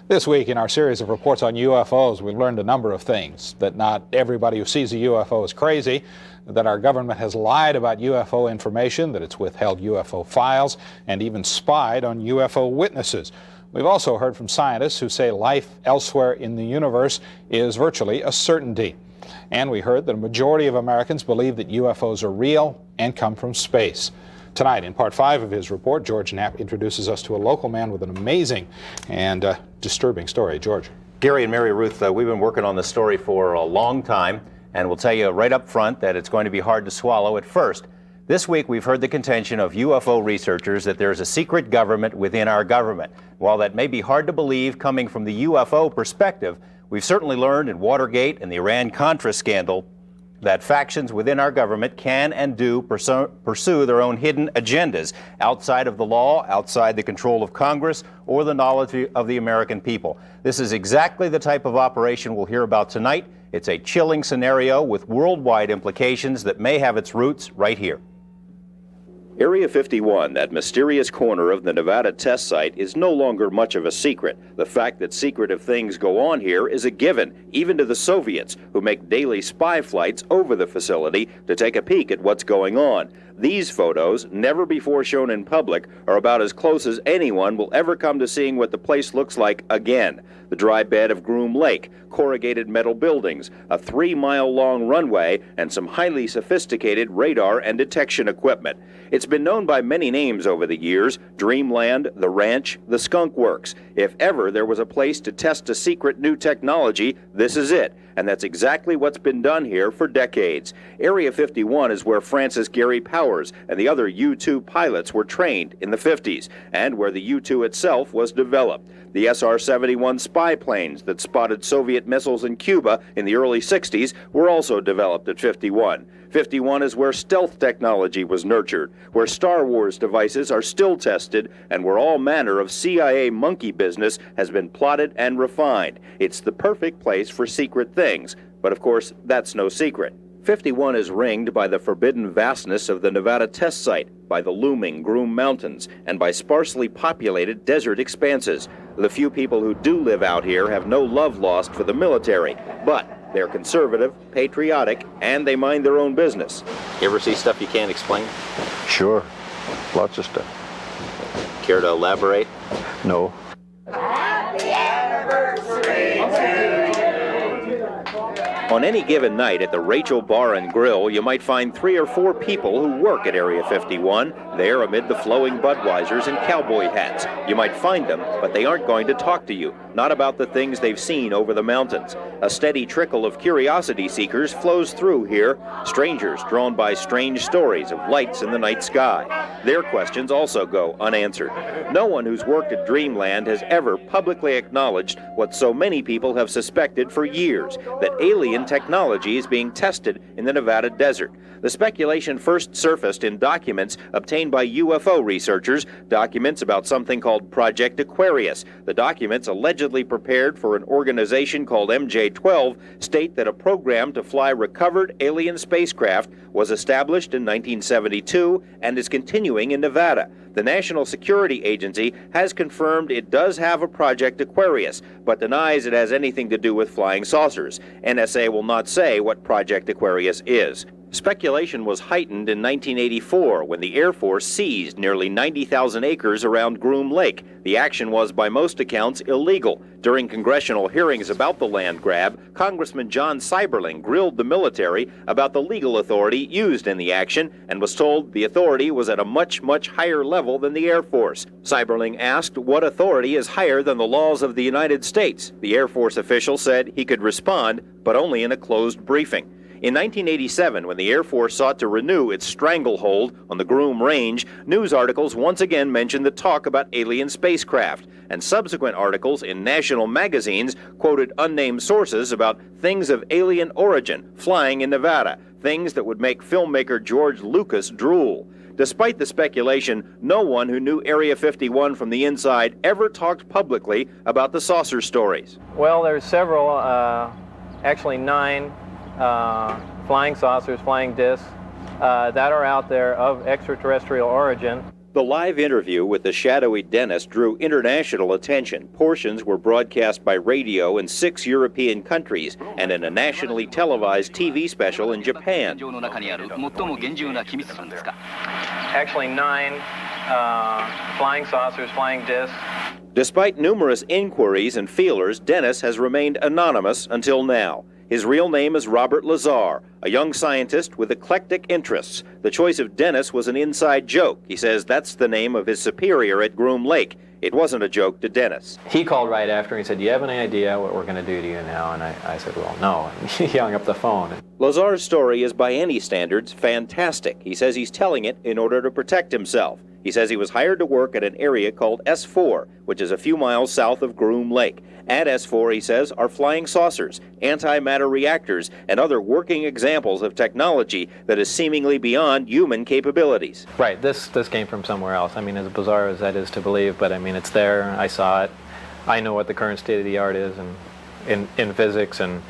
This week in our series of reports on UFOs, we learned a number of things. That not everybody who sees a UFO is crazy, that our government has lied about UFO information, that it's withheld UFO files, and even spied on UFO witnesses. We've also heard from scientists who say life elsewhere in the universe is virtually a certainty. And we heard that a majority of Americans believe that UFOs are real and come from space. Tonight, in part 5 of his report, George Knapp introduces us to a local man with an amazing and disturbing story. George. Gary and Mary Ruth, we've been working on this story for a long time, and we'll tell you right up front that it's going to be hard to swallow at first. This week, we've heard the contention of UFO researchers that there's a secret government within our government. While that may be hard to believe coming from the UFO perspective, we've certainly learned in Watergate and the Iran-Contra scandal that factions within our government can and do pursue their own hidden agendas outside of the law, outside the control of Congress, or the knowledge of the American people. This is exactly the type of operation we'll hear about tonight. It's a chilling scenario with worldwide implications that may have its roots right here. Area 51, that mysterious corner of the Nevada test site, is no longer much of a secret. The fact that secretive things go on here is a given, even to the Soviets, who make daily spy flights over the facility to take a peek at what's going on. These photos, never before shown in public, are about as close as anyone will ever come to seeing what the place looks like again. The dry bed of Groom Lake, corrugated metal buildings, a 3-mile-long runway, and some highly sophisticated radar and detection equipment. It's been known by many names over the years: Dreamland, the Ranch, the Skunk Works. If ever there was a place to test a secret new technology, this is it. And that's exactly what's been done here for decades. Area 51 is where Francis Gary Powers and the other U-2 pilots were trained in the 50s, and where the U-2 itself was developed. The SR-71 spy planes that spotted Soviet missiles in Cuba in the early 60s were also developed at 51. 51 is where stealth technology was nurtured, where Star Wars devices are still tested, and where all manner of CIA monkey business has been plotted and refined. It's the perfect place for secret things, but of course, that's no secret. 51 is ringed by the forbidden vastness of the Nevada test site, by the looming Groom Mountains, and by sparsely populated desert expanses. The few people who do live out here have no love lost for the military, but they're conservative, patriotic, and they mind their own business. You ever see stuff you can't explain? Sure, lots of stuff. Care to elaborate? No. Happy anniversary to you. On any given night at the Rachel Bar and Grill, you might find 3 or 4 people who work at Area 51, there amid the flowing Budweisers and cowboy hats. You might find them, but they aren't going to talk to you, not about the things they've seen over the mountains. A steady trickle of curiosity seekers flows through here, strangers drawn by strange stories of lights in the night sky. Their questions also go unanswered. No one who's worked at Dreamland has ever publicly acknowledged what so many people have suspected for years, that alien technology is being tested in the Nevada desert. The speculation first surfaced in documents obtained by UFO researchers, documents about something called Project Aquarius. The documents, allegedly prepared for an organization called MJ-12, state that a program to fly recovered alien spacecraft was established in 1972 and is continuing in Nevada. The National Security Agency has confirmed it does have a Project Aquarius, but denies it has anything to do with flying saucers. NSA will not say what Project Aquarius is. Speculation was heightened in 1984 when the Air Force seized nearly 90,000 acres around Groom Lake. The action was, by most accounts, illegal. During congressional hearings about the land grab, Congressman John Seiberling grilled the military about the legal authority used in the action and was told the authority was at a much, much higher level than the Air Force. Seiberling asked what authority is higher than the laws of the United States. The Air Force official said he could respond, but only in a closed briefing. In 1987, when the Air Force sought to renew its stranglehold on the Groom Range, news articles once again mentioned the talk about alien spacecraft, and subsequent articles in national magazines quoted unnamed sources about things of alien origin flying in Nevada, things that would make filmmaker George Lucas drool. Despite the speculation, no one who knew Area 51 from the inside ever talked publicly about the saucer stories. Well, there's several, actually 9 flying saucers, flying discs, that are out there of extraterrestrial origin. The live interview with the shadowy Dennis drew international attention. Portions were broadcast by radio in 6 European countries and in a nationally televised TV special in Japan. Actually 9 flying saucers, flying discs. Despite numerous inquiries and feelers, Dennis has remained anonymous until now. His real name is Robert Lazar, a young scientist with eclectic interests. The choice of Dennis was an inside joke. He says that's the name of his superior at Groom Lake. It wasn't a joke to Dennis. He called right after and he said, "Do you have any idea what we're going to do to you now?" And I said, "Well, no." And he hung up the phone. Lazar's story is by any standards fantastic. He says he's telling it in order to protect himself. He says he was hired to work at an area called S4, which is a few miles south of Groom Lake. At S4, he says, are flying saucers, antimatter reactors, and other working examples of technology that is seemingly beyond human capabilities. Right, this came from somewhere else. I mean, as bizarre as that is to believe, but I mean, it's there. I saw it. I know what the current state of the art is in physics, and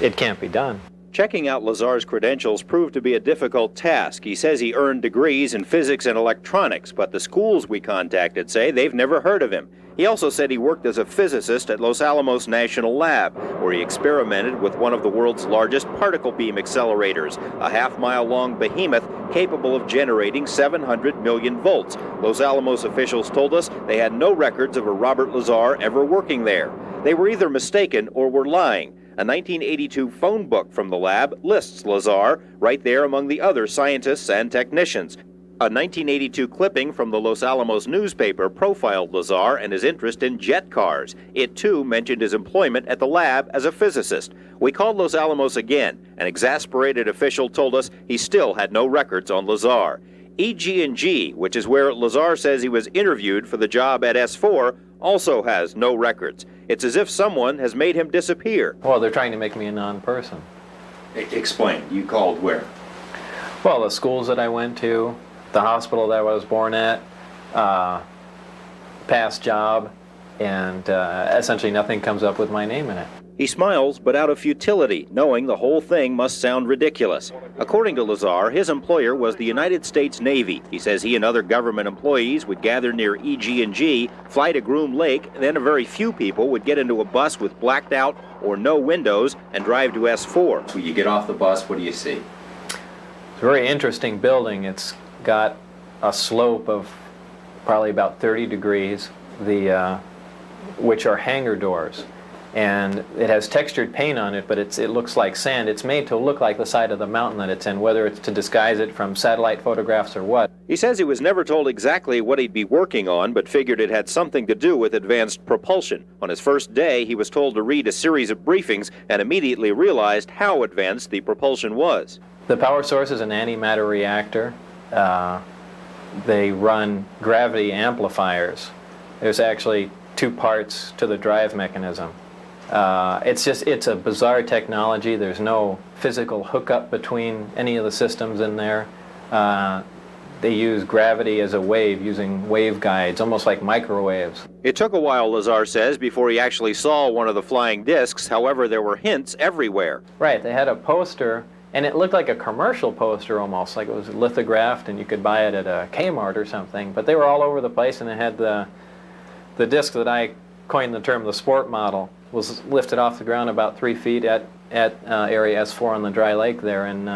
it can't be done. Checking out Lazar's credentials proved to be a difficult task. He says he earned degrees in physics and electronics, but the schools we contacted say they've never heard of him. He also said he worked as a physicist at Los Alamos National Lab, where he experimented with one of the world's largest particle beam accelerators, a half-mile-long behemoth capable of generating 700 million volts. Los Alamos officials told us they had no records of a Robert Lazar ever working there. They were either mistaken or were lying. A 1982 phone book from the lab lists Lazar right there among the other scientists and technicians. A 1982 clipping from the Los Alamos newspaper profiled Lazar and his interest in jet cars. It, too, mentioned his employment at the lab as a physicist. We called Los Alamos again. An exasperated official told us he still had no records on Lazar. EG&G, which is where Lazar says he was interviewed for the job at S4, also has no records. It's as if someone has made him disappear. Well, they're trying to make me a non-person. Explain. You called where? Well, the schools that I went to, the hospital that I was born at, past job, and essentially nothing comes up with my name in it. He smiles, but out of futility, knowing the whole thing must sound ridiculous. According to Lazar, his employer was the United States Navy. He says he and other government employees would gather near EG&G, fly to Groom Lake, then a very few people would get into a bus with blacked out or no windows and drive to S4. When you get off the bus, what do you see? It's a very interesting building. It's got a slope of probably about 30 degrees, which are hangar doors. And it has textured paint on it, but it looks like sand. It's made to look like the side of the mountain that it's in, whether it's to disguise it from satellite photographs or what. He says he was never told exactly what he'd be working on, but figured it had something to do with advanced propulsion. On his first day, he was told to read a series of briefings and immediately realized how advanced the propulsion was. The power source is an antimatter reactor. They run gravity amplifiers. There's actually 2 parts to the drive mechanism. It's a bizarre technology. There's no physical hookup between any of the systems in there. They use gravity as a wave using waveguides, almost like microwaves. It took a while, Lazar says, before he actually saw one of the flying discs. However, there were hints everywhere. Right, they had a poster, and it looked like a commercial poster almost, like it was lithographed and you could buy it at a Kmart or something. But they were all over the place, and it had the disc that I coined the term the sport model. Was lifted off the ground about 3 feet at area S4 on the dry lake there, and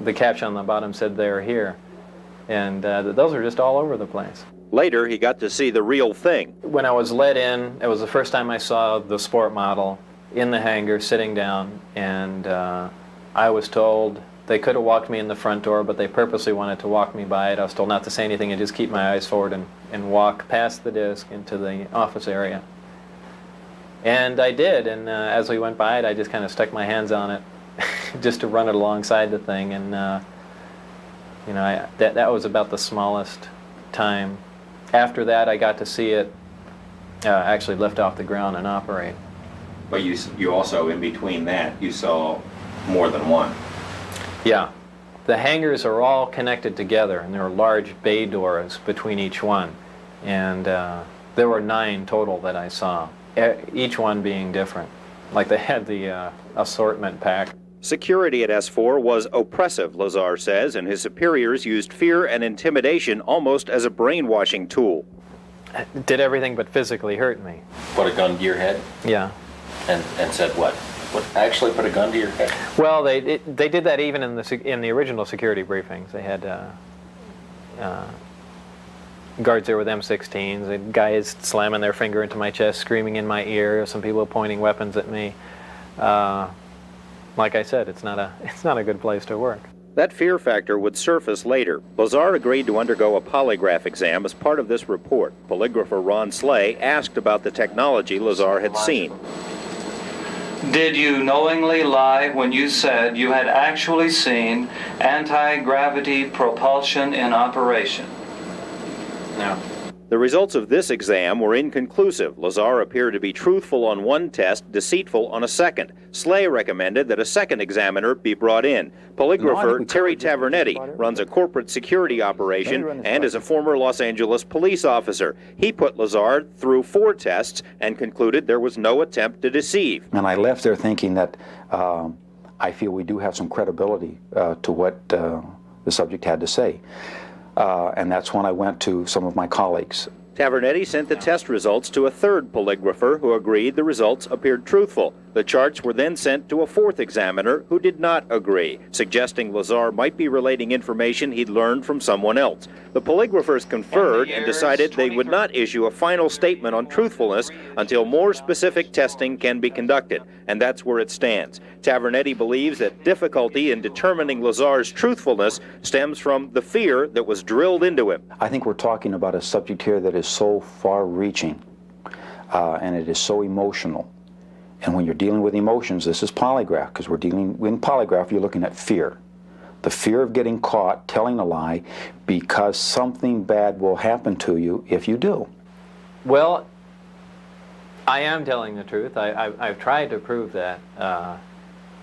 the caption on the bottom said "They're here," and those are just all over the place. Later, he got to see the real thing. When I was let in, it was the first time I saw the sport model in the hangar sitting down, and I was told they could have walked me in the front door, but they purposely wanted to walk me by it. I was told not to say anything and just keep my eyes forward and walk past the disc into the office area. And I did, and as we went by it, I just kind of stuck my hands on it just to run it alongside the thing, and that was about the smallest time. After that, I got to see it actually lift off the ground and operate. But you also, in between that, you saw more than one. Yeah. The hangars are all connected together, and there are large bay doors between each one. And there were 9 total that I saw, each one being different. Like they had the assortment pack. Security at S4 was oppressive, Lazar says, and his superiors used fear and intimidation almost as a brainwashing tool. It did everything but physically hurt me. Put a gun to your head Yeah. and said what? What actually put a gun to your head? Well, they did that even in the original security briefings. They had guards there with M16s, and guys slamming their finger into my chest, screaming in my ear. Some people pointing weapons at me. Like I said, it's not a good place to work. That fear factor would surface later. Lazar agreed to undergo a polygraph exam as part of this report. Polygrapher Ron Slay asked about the technology Lazar had seen. Did you knowingly lie when you said you had actually seen anti-gravity propulsion in operation? No. The results of this exam were inconclusive. Lazar appeared to be truthful on one test, deceitful on a second. Slay recommended that a second examiner be brought in. Polygrapher Terry Tavernetti runs a corporate security operation and is a former Los Angeles police officer. He put Lazar through 4 tests and concluded there was no attempt to deceive. And I left there thinking that I feel we do have some credibility to what the subject had to say. And that's when I went to some of my colleagues. Tavernetti sent the test results to a third polygrapher who agreed the results appeared truthful. The charts were then sent to a 4th examiner who did not agree, suggesting Lazar might be relating information he'd learned from someone else. The polygraphers conferred and decided they would not issue a final statement on truthfulness until more specific testing can be conducted, and that's where it stands. Tavernetti believes that difficulty in determining Lazar's truthfulness stems from the fear that was drilled into him. I think we're talking about a subject here that is so far-reaching, and it is so emotional. And when you're dealing with emotions, this is polygraph, because we're dealing, in polygraph, you're looking at fear. The fear of getting caught telling a lie because something bad will happen to you if you do. Well, I am telling the truth. I've tried to prove that.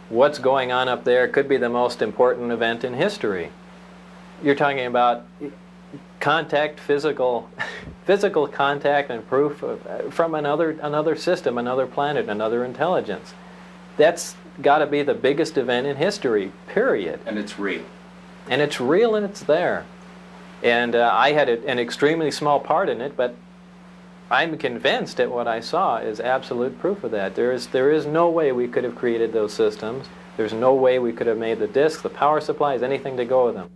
What's going on up there could be the most important event in history. You're talking about contact, physical contact and proof from another system, another planet, another intelligence. That's got to be the biggest event in history, period. And it's real. And it's real and it's there. And I had an extremely small part in it, but I'm convinced that what I saw is absolute proof of that. There is no way we could have created those systems. There's no way we could have made the disks, the power supplies, anything to go with them.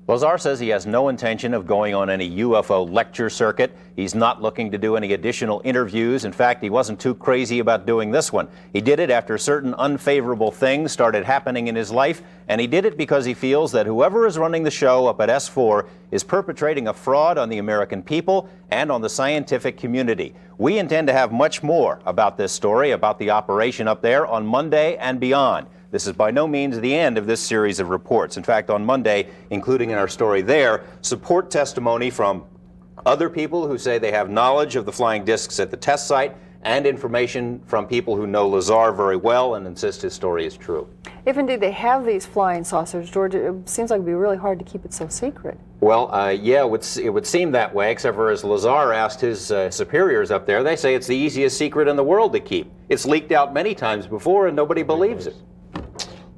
Lazar says he has no intention of going on any UFO lecture circuit. He's not looking to do any additional interviews. In fact, he wasn't too crazy about doing this one. He did it after certain unfavorable things started happening in his life, and he did it because he feels that whoever is running the show up at S4 is perpetrating a fraud on the American people and on the scientific community. We intend to have much more about this story, about the operation up there, on Monday and beyond. This is by no means the end of this series of reports. In fact, on Monday, including in our story there, support testimony from other people who say they have knowledge of the flying discs at the test site, and information from people who know Lazar very well and insist his story is true. If indeed they have these flying saucers, George, it seems like it would be really hard to keep it so secret. Well, yeah, it would seem that way, except for as Lazar asked his superiors up there, they say it's the easiest secret in the world to keep. It's leaked out many times before and nobody believes it.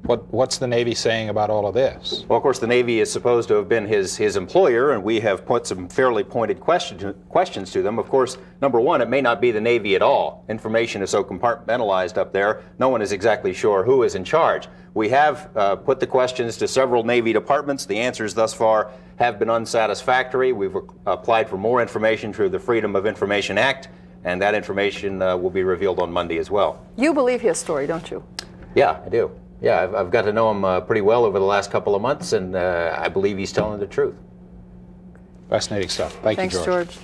What's the Navy saying about all of this? Well, of course, the Navy is supposed to have been his employer, and we have put some fairly pointed questions to them. Of course, number one, it may not be the Navy at all. Information is so compartmentalized up there, no one is exactly sure who is in charge. We have put the questions to several Navy departments. The answers thus far have been unsatisfactory. We've applied for more information through the Freedom of Information Act, and that information will be revealed on Monday as well. You believe his story, don't you? Yeah, I do. Yeah, I've got to know him pretty well over the last couple of months, and I believe he's telling the truth. Fascinating stuff. Thanks, George.